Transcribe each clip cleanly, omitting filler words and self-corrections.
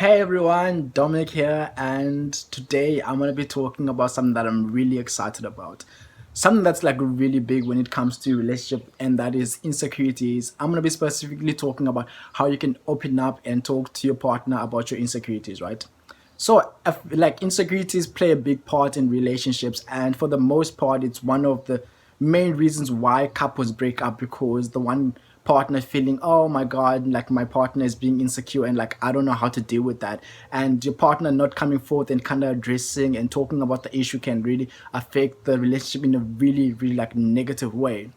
Hey everyone, Dominic here, and today I'm gonna be talking about something that I'm really excited about. Something that's like really big when it comes to relationship, and that is insecurities. I'm gonna be specifically talking about how you can open up and talk to your partner about your insecurities, right? So, like insecurities play a big part in relationships, and for the most part, it's one of the main reasons why couples break up because the one partner feeling, oh my god, like my partner is being insecure and like I don't know how to deal with that, and your partner not coming forth and kind of addressing and talking about the issue can really affect the relationship in a really, really like negative way.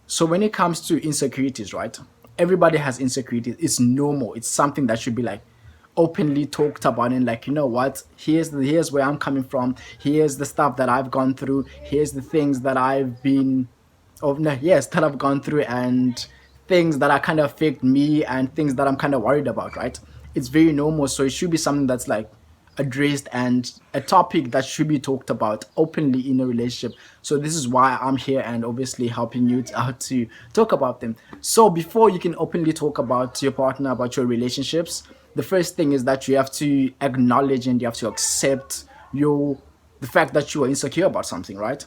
So when it comes to insecurities, right? Everybody has insecurities. It's normal. It's something that should be like openly talked about and like, you know what? Here's where I'm coming from. Here's the stuff that I've gone through. Here's the things that I've been oh no, yes, that I've gone through and things that are kind of affect me and things that I'm kind of worried about, right? It's very normal. So it should be something that's like addressed and a topic that should be talked about openly in a relationship. So this is why I'm here and obviously helping you out to talk about them. So before you can openly talk about your partner, about your relationships, the first thing is that you have to acknowledge and you have to accept your the fact that you are insecure about something, right?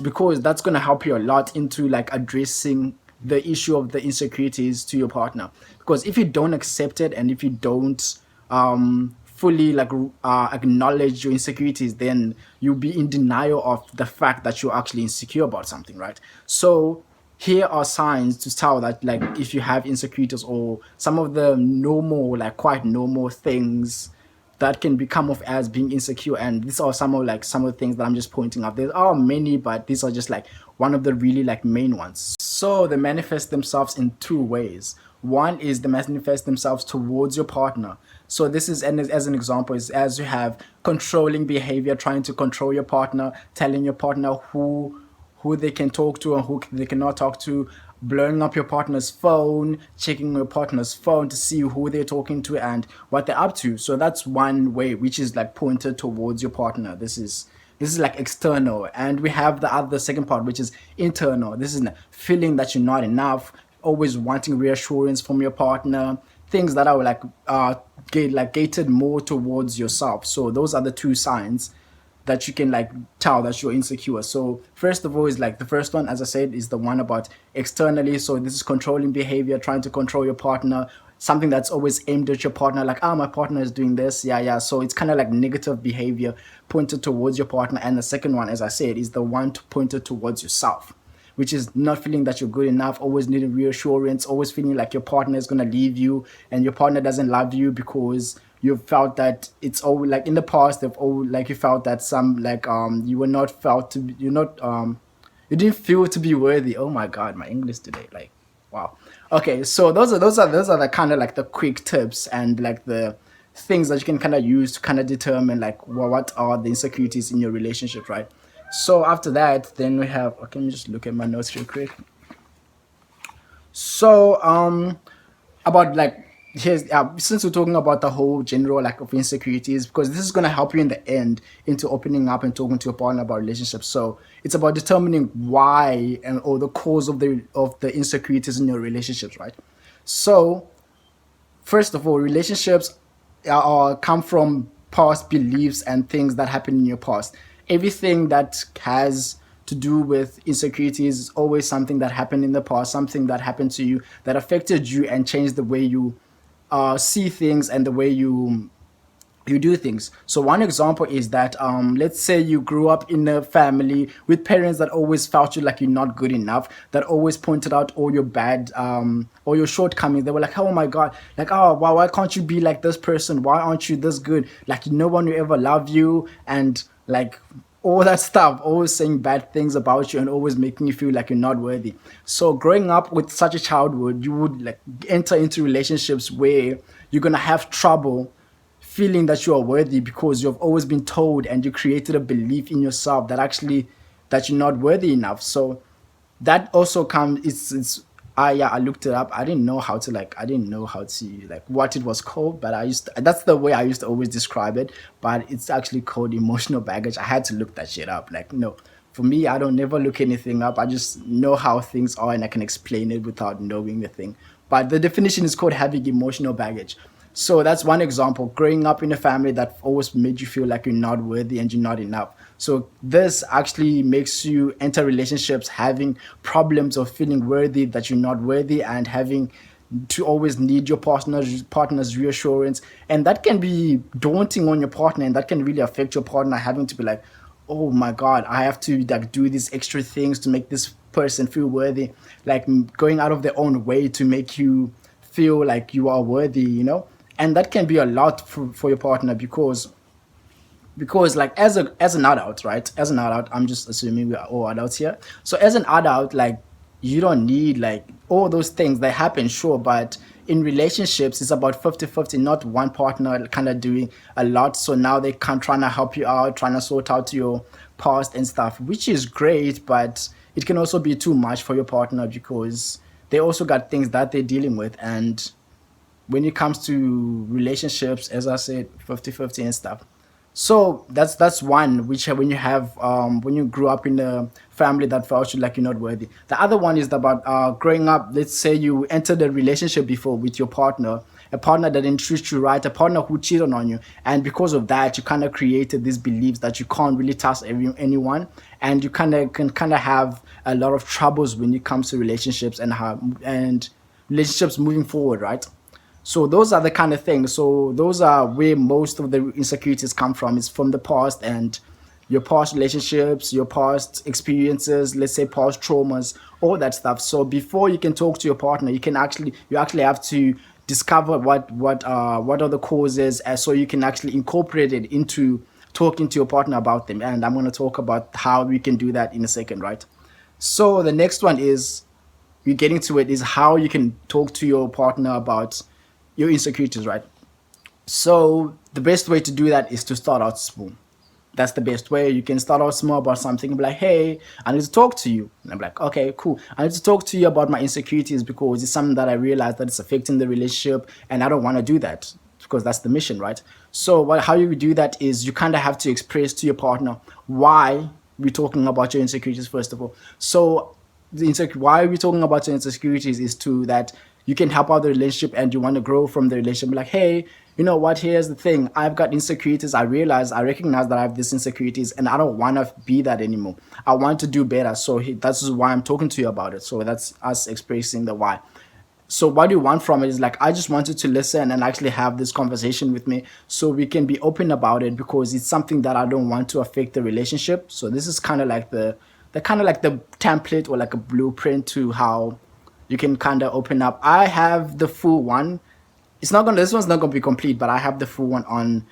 Because that's going to help you a lot into like addressing the issue of the insecurities to your partner. Because if you don't accept it and if you don't fully like acknowledge your insecurities, then you'll be in denial of the fact that you're actually insecure about something, right? So here are signs to tell that like if you have insecurities or some of the normal, like quite normal things that can become of as being insecure. And these are some of the things that I'm just pointing out. There are many, but these are just like one of the really like main ones. So they manifest themselves in two ways. One is they manifest themselves towards your partner. So this is as an example is as you have controlling behavior, trying to control your partner, telling your partner who they can talk to and who they cannot talk to, blowing up your partner's phone, checking your partner's phone to see who they're talking to and what they're up to. So that's one way, which is like pointed towards your partner. This is like external, and we have the other second part, which is internal. This is feeling that you're not enough, always wanting reassurance from your partner, things that are like gated more towards yourself. So those are the two signs that you can like tell that you're insecure. So first of all is like the first one, as I said, is the one about externally. So this is controlling behavior, trying to control your partner, something that's always aimed at your partner, like, ah, my partner is doing this. Yeah, yeah. So it's kind of like negative behavior pointed towards your partner. And the second one, as I said, is the one pointed towards yourself, which is not feeling that you're good enough, always needing reassurance, always feeling like your partner is going to leave you and your partner doesn't love you because you felt that it's all like in the past they've all like you felt that some like you were not felt to be, you're not you didn't feel to be worthy. Oh my god, my English today, like wow. Okay, so those are the kind of like the quick tips and like the things that you can kind of use to kind of determine like what are the insecurities in your relationship, right? So after that, then we have. Okay, let me just look at my notes real quick. So about like here's since we're talking about the whole general lack of insecurities, because this is going to help you in the end into opening up and talking to your partner about relationships. So it's about determining why and or the cause of the insecurities in your relationships, right? So first of all, relationships come from past beliefs and things that happened in your past. Everything that has to do with insecurities is always something that happened in the past, something that happened to you that affected you and changed the way you see things and the way you do things. So one example is that let's say you grew up in a family with parents that always felt you like you're not good enough, that always pointed out all your bad all your shortcomings. They were like, oh my god, like, oh wow, why can't you be like this person? Why aren't you this good? Like no one will ever love you, and like all that stuff, always saying bad things about you and always making you feel like you're not worthy. So growing up with such a childhood, you would like enter into relationships where you're gonna have trouble feeling that you are worthy because you've always been told and you created a belief in yourself that actually that you're not worthy enough. So that also comes it's yeah, I looked it up. I didn't know how to like what it was called, but that's the way I used to always describe it, but it's actually called emotional baggage. I had to look that shit up. Like no, for me, I don't never look anything up. I just know how things are and I can explain it without knowing the thing. But the definition is called having emotional baggage. So that's one example. Growing up in a family that always made you feel like you're not worthy and you're not enough. So this actually makes you enter relationships having problems of feeling worthy that you're not worthy and having to always need your partner's reassurance, and that can be daunting on your partner, and that can really affect your partner having to be like, oh my god, I have to like do these extra things to make this person feel worthy, like going out of their own way to make you feel like you are worthy, and that can be a lot for your partner, because like as an adult, right, as an adult, I'm just assuming we are all adults here, so as an adult, like, you don't need like all those things that happen, sure, but in relationships it's about 50-50, not one partner kind of doing a lot, so now they can trying to help you out, trying to sort out your past and stuff, which is great, but it can also be too much for your partner because they also got things that they're dealing with. And when it comes to relationships, as I said, 50-50 and stuff. So that's one, which when you have when you grew up in a family that felt you like you're not worthy. The other one is about growing up. Let's say you entered a relationship before with your partner, a partner that didn't treat you right, a partner who cheated on you, and because of that, you kind of created these beliefs that you can't really trust anyone, and you kind of have a lot of troubles when it comes to relationships and relationships moving forward, right? So those are the kind of things. So those are where most of the insecurities come from. It's from the past and your past relationships, your past experiences, let's say past traumas, all that stuff. So before you can talk to your partner, you actually have to discover what are the causes, so you can actually incorporate it into talking to your partner about them. And I'm going to talk about how we can do that in a second, right? So the next one is, we're getting to it, is how you can talk to your partner about your insecurities, right? So the best way to do that is to start out small. That's the best way. You can start out small about something and be like, hey, I need to talk to you. And I'm like, okay, cool. I need to talk to you about my insecurities because it's something that I realize that it's affecting the relationship and I don't want to do that because that's the mission, right? So how you do that is you kind of have to express to your partner why we're talking about your insecurities, first of all. So why we're talking about your insecurities is to that you can help out the relationship and you want to grow from the relationship. Like, hey, you know what? Here's the thing. I've got insecurities. I recognize that I have these insecurities and I don't want to be that anymore. I want to do better. So that's why I'm talking to you about it. So that's us expressing the why. So what you want from it is like, I just wanted to listen and actually have this conversation with me so we can be open about it because it's something that I don't want to affect the relationship. So this is kind of like the kind of like the template or like a blueprint to how you can kind of open up. I have the full one. This one's not gonna be complete, but I have the full one on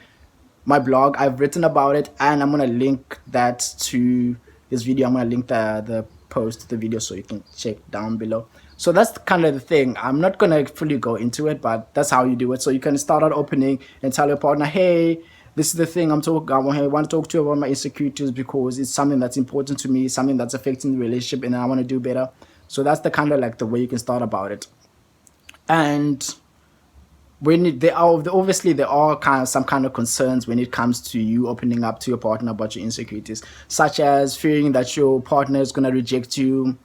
my blog. I've written about it and I'm gonna link that to this video. I'm gonna link the post to the video so you can check down below. So that's kind of the thing. I'm not gonna fully go into it, but that's how you do it. So you can start out opening and tell your partner, hey, this is the thing I want to talk to you about my insecurities because it's something that's important to me, something that's affecting the relationship, and I want to do better. So that's the kind of like the way you can start about it. And there are kind of some kind of concerns when it comes to you opening up to your partner about your insecurities, such as fearing that your partner is gonna reject you,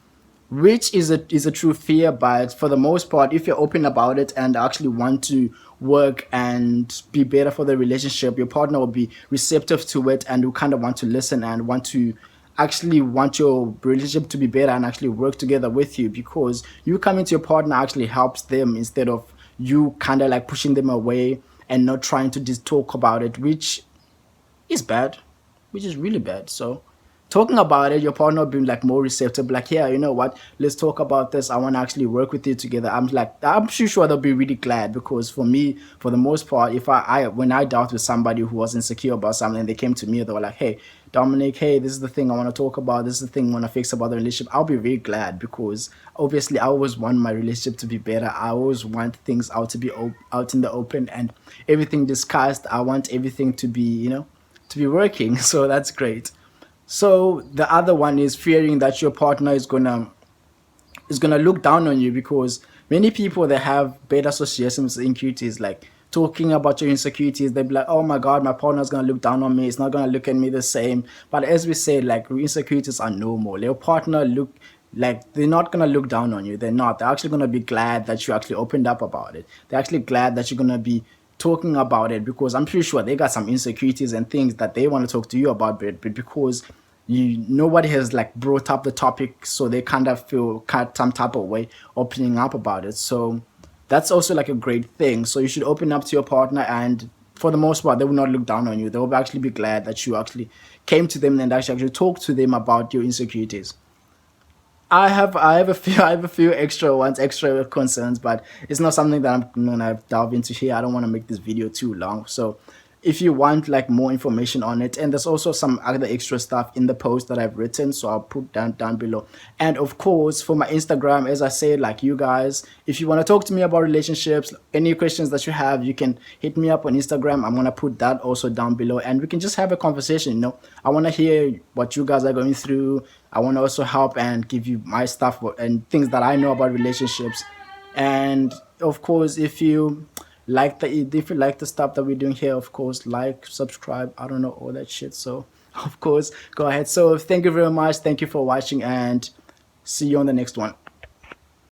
which is a true fear. But for the most part, if you're open about it and actually want to work and be better for the relationship, your partner will be receptive to it and will kind of want to listen and want your relationship to be better and actually work together with you, because you coming to your partner actually helps them instead of you kind of like pushing them away and not trying to just talk about it, which is bad, which is really bad. So talking about it, your partner being like more receptive, like, yeah, you know what, let's talk about this, I want to actually work with you together. I'm sure they'll be really glad, because for me, for the most part, if when I dealt with somebody who was insecure about something and they came to me, they were like, hey, Dominic, hey, this is the thing I want to talk about, this is the thing I want to fix about the relationship, I'll be very glad, because obviously I always want my relationship to be better. I always want things out to be out in the open and everything discussed. I want everything to be, to be working. So that's great. So the other one is fearing that your partner is gonna look down on you, because many people that have beta associations with insecurities, like talking about your insecurities, they'll be like, oh my god, my partner's gonna look down on me, it's not gonna look at me the same. But as we said, like, insecurities are normal. Your partner look like, they're not gonna look down on you. They're actually gonna be glad that you actually opened up about it. They're actually glad that you're gonna be talking about it, because I'm pretty sure they got some insecurities and things that they want to talk to you about, but because nobody has like brought up the topic, so they kind of feel kind of some type of way opening up about it. So that's also like a great thing. So you should open up to your partner, and for the most part, they will not look down on you. They will actually be glad that you actually came to them and actually talked to them about your insecurities. I have a few I have a few extra ones, extra concerns, but it's not something that I'm gonna delve into here. I don't want to make this video too long. So if you want like more information on it, and there's also some other extra stuff in the post that I've written, so I'll put down below. And of course, for my Instagram, as I said, like, you guys, if you want to talk to me about relationships, any questions that you have, you can hit me up on Instagram. I'm gonna put that also down below, and we can just have a conversation. I want to hear what you guys are going through. I want to also help and give you my stuff and things that I know about relationships. And of course, if you like the stuff that we're doing here, of course, like, subscribe, I don't know, all that shit. So of course, go ahead. So thank you very much. Thank you for watching, and see you on the next one.